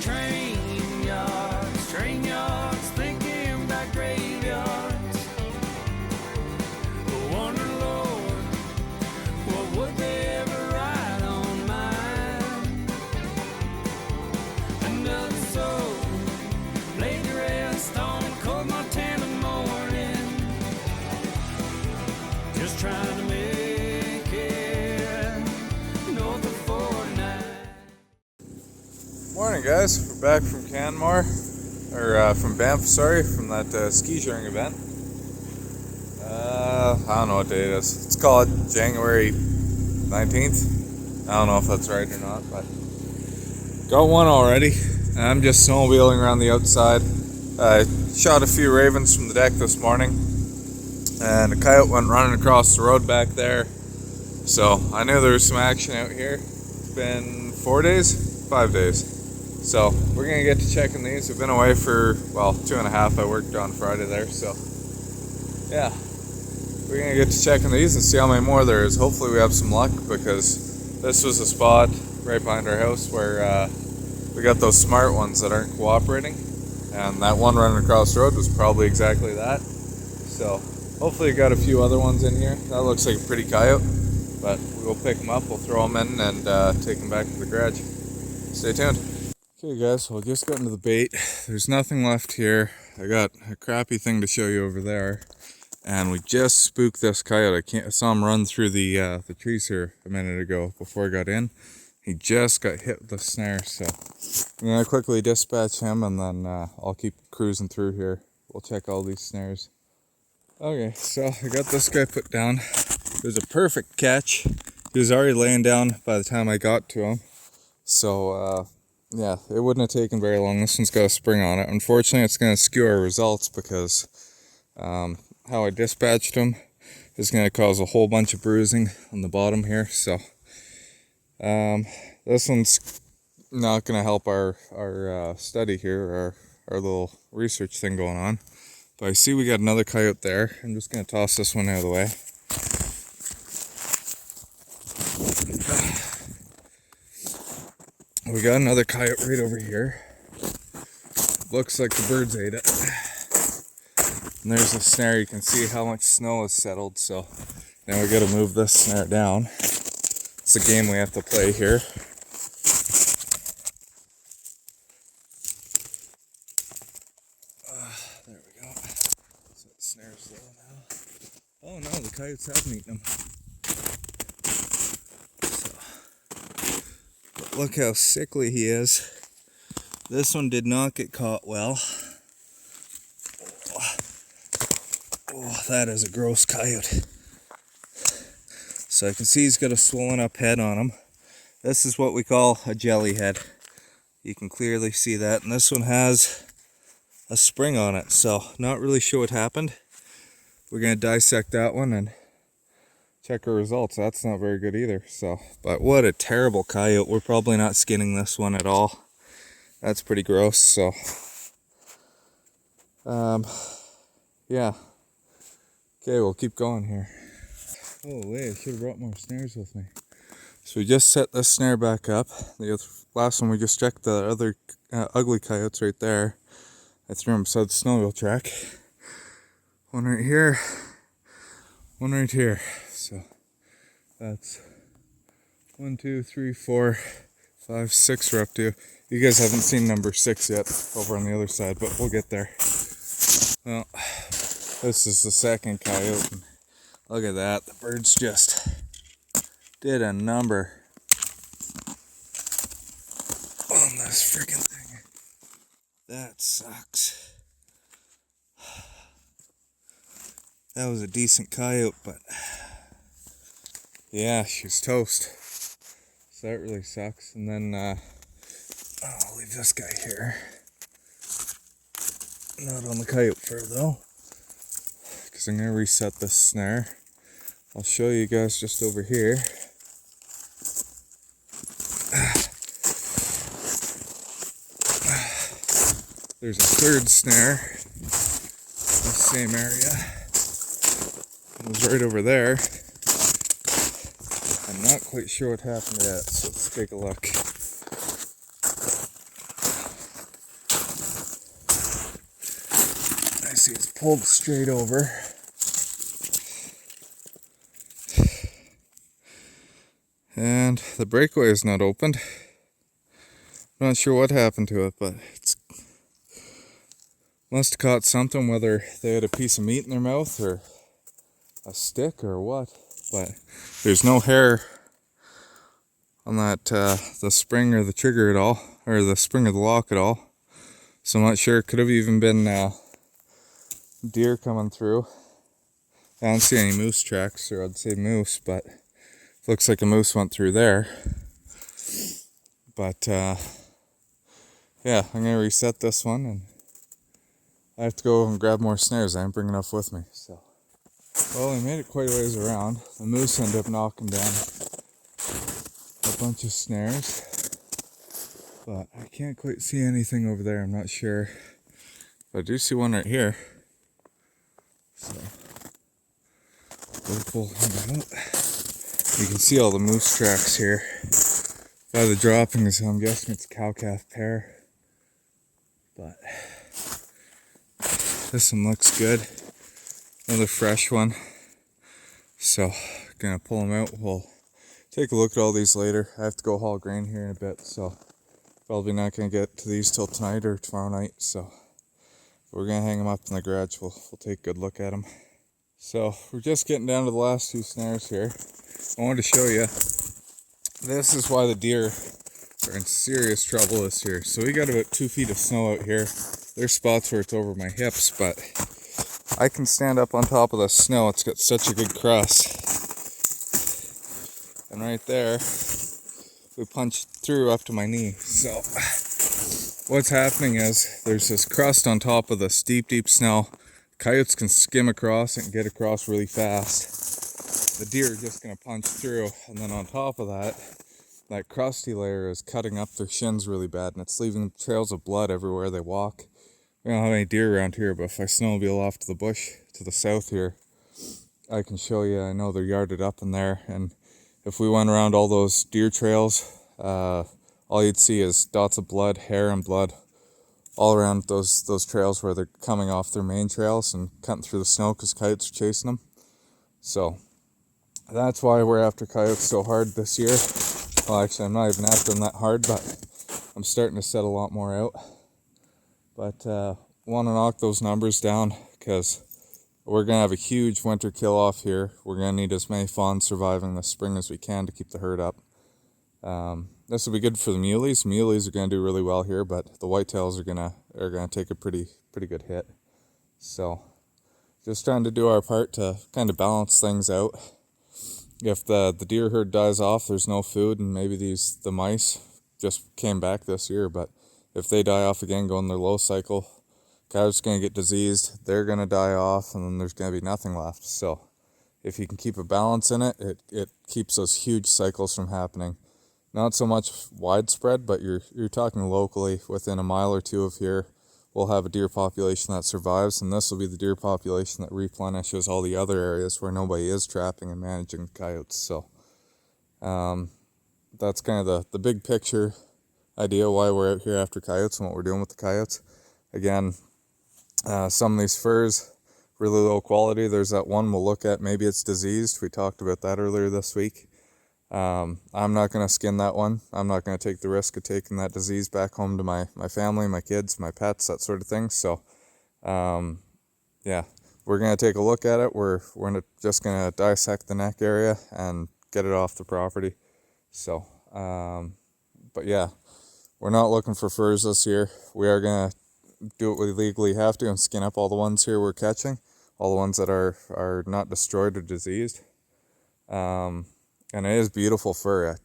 train yards, thinking about graveyards. Wonder, Lord, what would they ever write on mine? Another soul laid to rest on a cold Montana morning, just trying to make it north of 49. Morning, guys. We're back from Canmore, or from Banff, sorry, from that ski sharing event. I don't know what day it is. It's called January 19th. I don't know if that's right or not, but got one already. And I'm just snowmobiling around the outside. I shot a few ravens from the deck this morning, and a coyote went running across the road back there. So I knew there was some action out here. It's been 5 days. So we're gonna get to checking these. We've been away for, well, 2.5. I worked on Friday there, so yeah. We're gonna get to checking these and see how many more there is. Hopefully we have some luck, because this was a spot right behind our house where we got those smart ones that aren't cooperating, and that one running across the road was probably exactly that. So hopefully we got a few other ones in here. That looks like a pretty coyote, but we'll pick them up, we'll throw them in, and take them back to the garage. Stay tuned. Okay guys, well, just got into the bait. There's nothing left here. I got a crappy thing to show you over there, and we just spooked this coyote. I saw him run through the trees here a minute ago before I got in. He just got hit with the snare, so I'm gonna quickly dispatch him, and then I'll keep cruising through here. We'll check all these snares. Okay, so I got this guy put down. It was a perfect catch. He was already laying down by the time I got to him. So yeah, it wouldn't have taken very long. This one's got a spring on it. Unfortunately, it's going to skew our results, because how I dispatched him is going to cause a whole bunch of bruising on the bottom here. So this one's not going to help our study here, our little research thing going on. But I see we got another coyote there. I'm just going to toss this one out of the way. We got another coyote right over here. Looks like the birds ate it. And there's a snare. You can see how much snow has settled. So now we got to move this snare down. It's a game we have to play here. There we go. So the snare's low now. Oh no, the coyotes haven't eaten them. Look how sickly he is. This one did not get caught well. Oh, that is a gross coyote. So I can see he's got a swollen up head on him. This is what we call a jelly head. You can clearly see that. And this one has a spring on it. So not really sure what happened. We're going to dissect that one and check our results. That's not very good either. So, but what a terrible coyote. We're probably not skinning this one at all. That's pretty gross. So yeah, okay, we'll keep going here. Oh wait, I should have brought more snares with me. So we just set this snare back up. The last one we just checked, the other ugly coyotes right there. I threw them beside the snowmobile track. One right here, one right here. So that's 1, 2, 3, 4, 5, 6 we're up to. You guys haven't seen number 6 yet over on the other side, but we'll get there. Well, this is the second coyote. And look at that. The birds just did a number on this freaking thing. That sucks. That was a decent coyote, but yeah, she's toast. So that really sucks. And then I'll leave this guy here. Not on the coyote fur though, because I'm going to reset this snare. I'll show you guys just over here. There's a third snare in the same area. It was right over there. I'm not quite sure what happened to that, so let's take a look. see, it's pulled straight over. And the breakaway is not opened. Not sure what happened to it, but it's must have caught something, whether they had a piece of meat in their mouth or a stick or what. But there's no hair on that the spring or the trigger at all, or the spring of the lock at all. So I'm not sure. It could have even been deer coming through. I don't see any moose tracks, or I'd say moose, but looks like a moose went through there. But yeah, I'm gonna reset this one, and I have to go and grab more snares. I didn't bring enough with me. So, well, I made it quite a ways around. The moose ended up knocking down a bunch of snares, but I can't quite see anything over there. I'm not sure. But I do see one right here. So, we'll pull him out. You can see all the moose tracks here. By the droppings, I'm guessing it's a cow-calf pair. But this one looks good. Another fresh one. So, gonna pull them out. We'll take a look at all these later. I have to go haul grain here in a bit, so probably not gonna get to these till tonight or tomorrow night. So, we're gonna hang them up in the garage. We'll take a good look at them. So, we're just getting down to the last two snares here. I wanted to show you. This is why the deer are in serious trouble this year. So we got about 2 feet of snow out here. There's spots where it's over my hips, but I can stand up on top of the snow. It's got such a good crust. And right there, we punched through up to my knee. So what's happening is there's this crust on top of this deep, deep snow. Coyotes can skim across it and get across really fast. The deer are just going to punch through, and then on top of that, that crusty layer is cutting up their shins really bad, and it's leaving trails of blood everywhere they walk. We don't have any deer around here, but if I snowmobile off to the bush to the south here, I can show you. I know they're yarded up in there, and if we went around all those deer trails, all you'd see is dots of blood, hair and blood, all around those trails where they're coming off their main trails and cutting through the snow because coyotes are chasing them. So that's why we're after coyotes so hard this year. Well, actually, I'm not even after them that hard, but I'm starting to set a lot more out. But want to knock those numbers down because we're going to have a huge winter kill-off here. We're going to need as many fawns surviving this spring as we can to keep the herd up. This will be good for the muleys. Muleys are going to do really well here, but the whitetails are gonna take a pretty good hit. So, just trying to do our part to kind of balance things out. If the deer herd dies off, there's no food, and maybe the mice just came back this year, but if they die off again, go in their low cycle, cows are going to get diseased, they're going to die off, and then there's going to be nothing left. So if you can keep a balance in it, it keeps those huge cycles from happening. Not so much widespread, but you're talking locally, within a mile or two of here, we'll have a deer population that survives, and this will be the deer population that replenishes all the other areas where nobody is trapping and managing coyotes. So that's kind of the big picture idea why we're out here after coyotes and what we're doing with the coyotes. Again, some of these furs, really low quality. There's that one we'll look at, maybe it's diseased. We talked about that earlier this week. I'm not going to skin that one. I'm not going to take the risk of taking that disease back home to my family, my kids, my pets, that sort of thing. So, yeah, we're going to take a look at it. We're just going to dissect the neck area and get it off the property. So, but yeah, we're not looking for furs this year. We are going to do what we legally have to and skin up all the ones here we're catching, all the ones that are not destroyed or diseased. And it is beautiful fur. I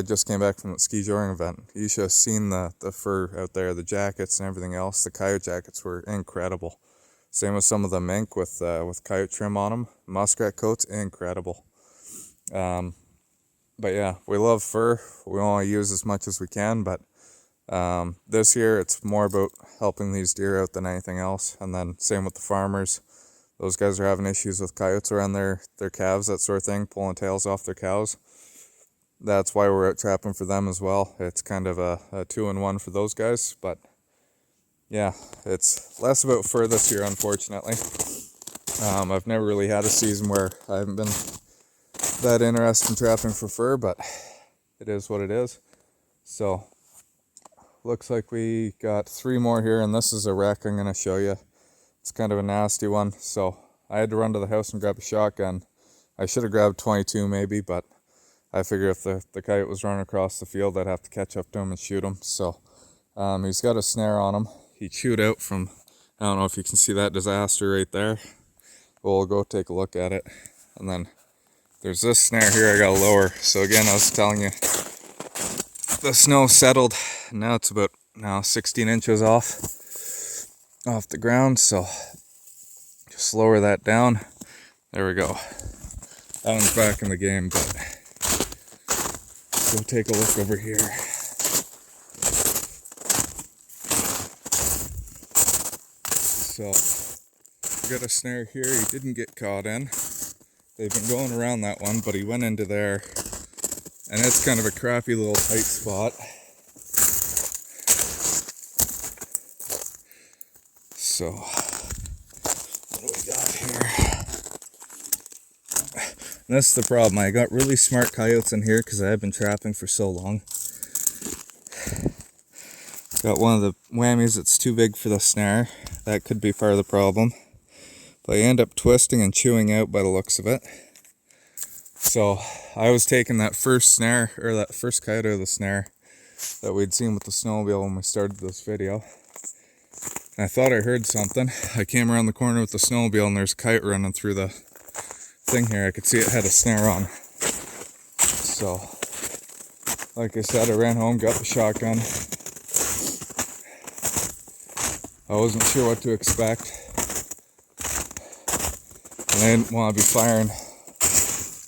just came back from the ski joring event. You should have seen the fur out there, the jackets and everything else. The coyote jackets were incredible. Same with some of the mink with coyote trim on them. Muskrat coats, incredible. But yeah, we love fur. We want to use as much as we can, but this year it's more about helping these deer out than anything else. And then same with the farmers. Those guys are having issues with coyotes around their calves, that sort of thing, pulling tails off their cows. That's why we're out trapping for them as well. It's kind of a 2-in-1 for those guys. But yeah, it's less about fur this year, unfortunately. I've never really had a season where I haven't been that interested in trapping for fur, but it is what it is. So, looks like we got 3 more here, and this is a wreck I'm going to show you. It's kind of a nasty one, so I had to run to the house and grab a shotgun. I should have grabbed 22 maybe, but I figured if the coyote was running across the field, I'd have to catch up to him and shoot him. So he's got a snare on him. He chewed out from, I don't know if you can see that disaster right there. We'll go take a look at it. And then there's this snare here I gotta lower. So again, I was telling you, the snow settled. Now it's about 16 inches off the ground. So just lower that down. There we go. That one's back in the game, but go take a look over here. So, we got a snare here he didn't get caught in. They've been going around that one, but he went into there, and it's kind of a crappy little tight spot. So, what do we got here? And that's the problem. I got really smart coyotes in here because I've been trapping for so long. Got one of the whammies that's too big for the snare. That could be part of the problem. But I end up twisting and chewing out by the looks of it. So I was taking that first snare, or that first coyote out of the snare that we'd seen with the snowmobile when we started this video. And I thought I heard something. I came around the corner with the snowmobile and there's a coyote running through the thing here. I could see it had a snare on. So, like I said, I ran home, got the shotgun. I wasn't sure what to expect. And I didn't want to be firing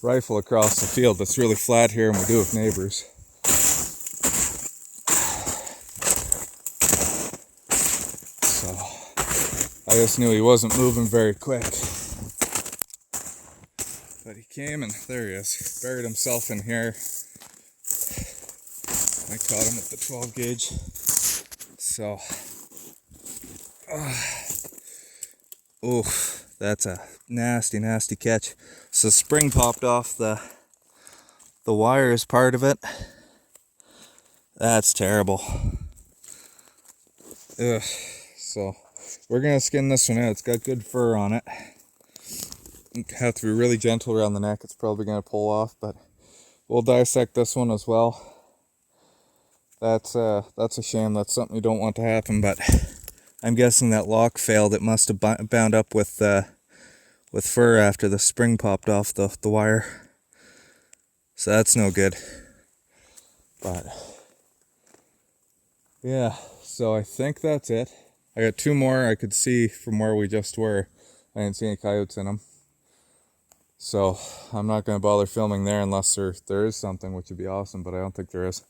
rifle across the field. It's really flat here and we do have neighbors. So, I just knew he wasn't moving very quick. But he came and there he is. Buried himself in here. I caught him with the 12 gauge. So, oof, that's a nasty, nasty catch. So spring popped off the wire is part of it. That's terrible. Ugh. So we're gonna skin this one out. It's got good fur on it. You have to be really gentle around the neck. It's probably gonna pull off, but we'll dissect this one as well. That's a shame. That's something you don't want to happen, but I'm guessing that lock failed. It must have bound up with fur after the spring popped off the wire. So that's no good. But yeah, so I think that's it. I got 2 more I could see from where we just were. I didn't see any coyotes in them. So I'm not going to bother filming there unless there is something, which would be awesome, but I don't think there is.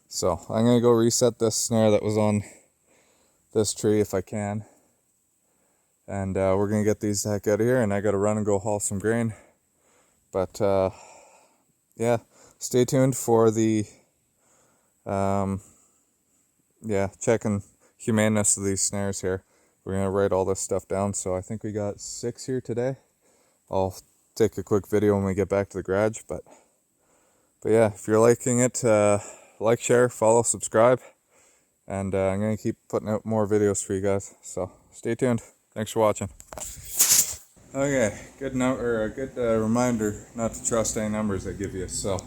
So I'm going to go reset this snare that was on this tree if I can. And we're going to get these the heck out of here, and I got to run and go haul some grain. But yeah, stay tuned for the checking humaneness of these snares here. We're going to write all this stuff down. So I think we got 6 here today. I'll take a quick video when we get back to the garage. But yeah, if you're liking it, like, share, follow, subscribe. And I'm going to keep putting out more videos for you guys. So stay tuned. Thanks for watching. Okay, good reminder not to trust any numbers I give you. So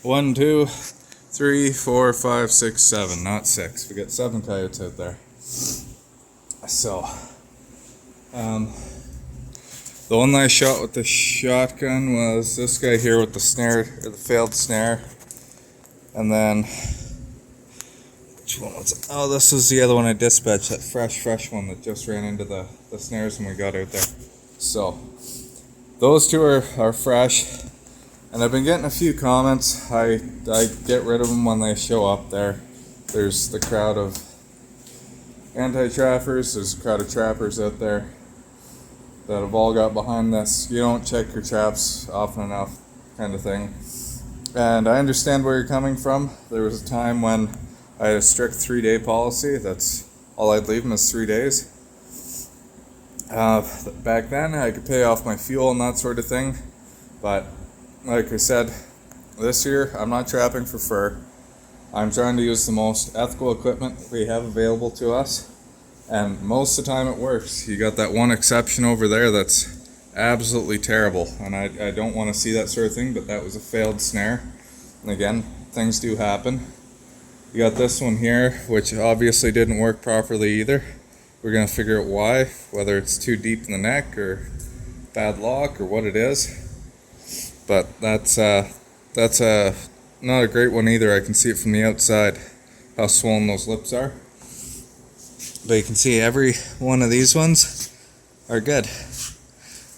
1, 2, 3, 4, 5, 6, 7, not 6. We got 7 coyotes out there. So the one that I shot with the shotgun was this guy here with the snare, or the failed snare. And then, which one was it? Oh, this was the other one I dispatched, that fresh one that just ran into the snares when we got out there. So, those 2 are fresh. And I've been getting a few comments. I get rid of them when they show up there. There's the crowd of anti-trappers, there's a crowd of trappers out there that have all got behind this. You don't check your traps often enough, kind of thing. And I understand where you're coming from. There was a time when I had a strict 3-day policy. That's all I'd leave them is 3 days. Back then, I could pay off my fuel and that sort of thing, but like I said, this year I'm not trapping for fur. I'm trying to use the most ethical equipment we have available to us, and most of the time it works. You got that one exception over there that's absolutely terrible, and I don't want to see that sort of thing, but that was a failed snare. And again, things do happen. You got this one here, which obviously didn't work properly either. We're going to figure out why, whether it's too deep in the neck or bad lock or what it is. But that's not a great one either. I can see it from the outside, how swollen those lips are. But you can see every one of these ones are good.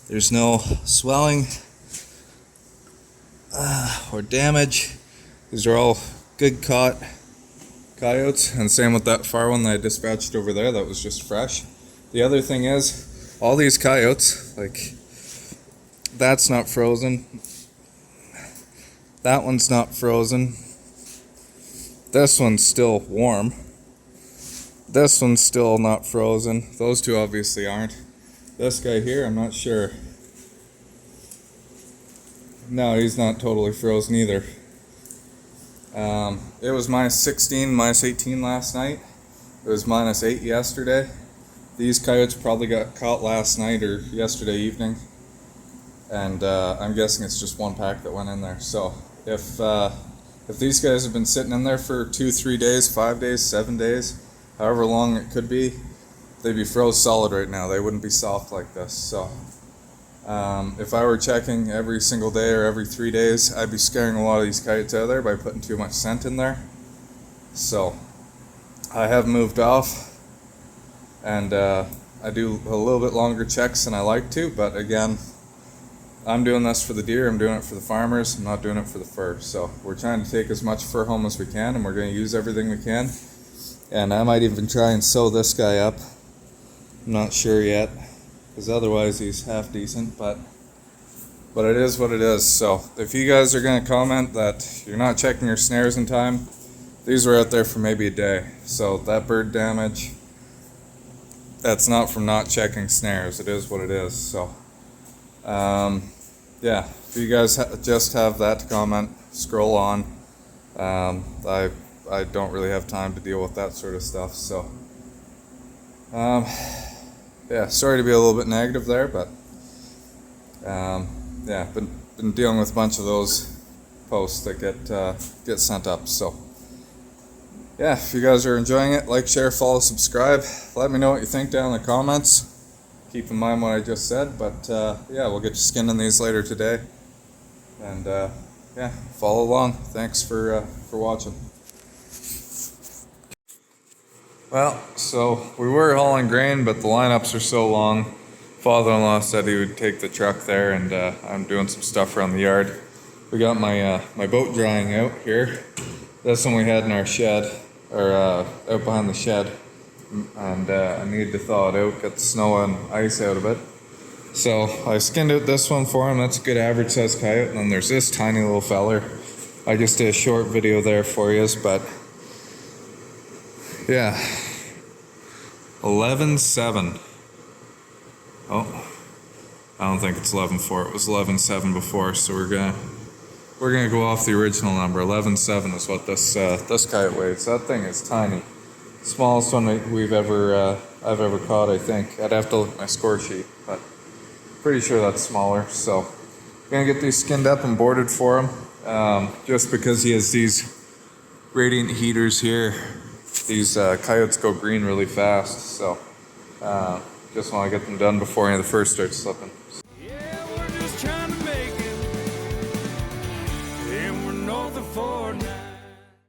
There's no swelling or damage. These are all good caught coyotes, and same with that far one that I dispatched over there that was just fresh. The other thing is, all these coyotes, like, that's not frozen, that one's not frozen, this one's still warm, this one's still not frozen, those two obviously aren't. This guy here, I'm not sure. No, he's not totally frozen either. It was -16, -18 last night. It was -8 yesterday. These coyotes probably got caught last night or yesterday evening, and I'm guessing it's just one pack that went in there. So if these guys have been sitting in there for 2-3 days, 5 days, 7 days, however long it could be, they'd be froze solid right now. They wouldn't be soft like this. So if I were checking every single day or every 3 days, I'd be scaring a lot of these coyotes out of there by putting too much scent in there. So I have moved off, and I do a little bit longer checks than I like to, but again, I'm doing this for the deer, I'm doing it for the farmers, I'm not doing it for the fur. So we're trying to take as much fur home as we can, and we're going to use everything we can. And I might even try and sew this guy up. I'm not sure yet, because otherwise he's half decent, but it is what it is. So if you guys are going to comment that you're not checking your snares in time, these were out there for maybe a day. So that bird damage, that's not from not checking snares. It is what it is. So yeah, if you guys just have that to comment, scroll on. I don't really have time to deal with that sort of stuff. So yeah, sorry to be a little bit negative there, but yeah, been dealing with a bunch of those posts that get sent up. So yeah, if you guys are enjoying it, like, share, follow, subscribe. Let me know what you think down in the comments. Keep in mind what I just said, but yeah, we'll get you skinning these later today. And yeah, follow along. Thanks for watching. Well, so we were hauling grain, but the lineups are so long. Father-in-law said he would take the truck there, and I'm doing some stuff around the yard. We got my my boat drying out here. This one we had in our shed, or out behind the shed, and I needed to thaw it out, get the snow and ice out of it. So I skinned out this one for him. That's a good average size coyote. And then there's this tiny little feller. I just did a short video there for you, but yeah, 11.7. Oh, I don't think it's 11.4. It was 11.7 before, so we're gonna go off the original number. 11.7 is what this coyote weighs. That thing is tiny. Smallest one I've ever caught, I think. I'd have to look at my score sheet, but pretty sure that's smaller. So I'm gonna get these skinned up and boarded for him. Just because he has these radiant heaters here. These coyotes go green really fast, so just want to get them done before any of the fur starts slipping.